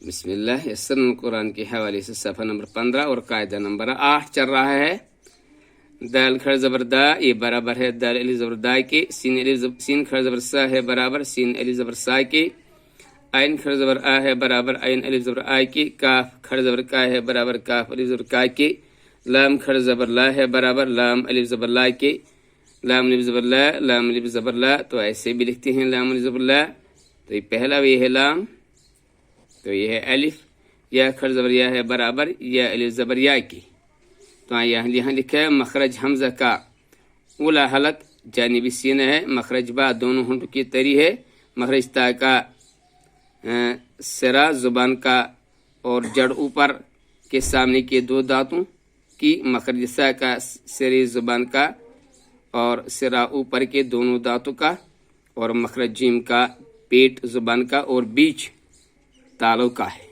بسم اللہ یسرن قرآن کے حوالے سے صفحہ نمبر 15 اور قاعدہ نمبر 8 چل رہا ہے۔ دال کھڑ زبر دا یہ برابر ہے دال الف زبر دا کے، سین کھڑ زبر سا ہے برابر سین الف زبر سا کے، عین کھڑ زبر آ ہے برابر عین الف زبر آ کے، کاف کھڑ زبر کا ہے برابر کاف الف زبر کا کے، لام کھڑ زبر لا ہے برابر لام الف زبر لا کے، لام الف زبر لا لام الف زبر لا، تو ایسے بھی لکھتے ہیں لام الف زبر لا، تو یہ پہلا یہ ہے لام، تو یہ ہے الف، یا کھڑ زبر یا ہے برابر یا الف زبر یا کی، تو یہاں لکھا ہے مخرج حمزہ کا اولا حلق جانبی سینہ ہے، مخرج با دونوں ہونٹوں کی تری ہے، مخرج تا کا سرا زبان کا اور جڑ اوپر کے سامنے کے دو دانتوں کی، مخرج سا کا سری زبان کا اور سرا اوپر کے دونوں دانتوں کا، اور مخرج جیم کا پیٹ زبان کا اور بیچ تالوں کا ہے۔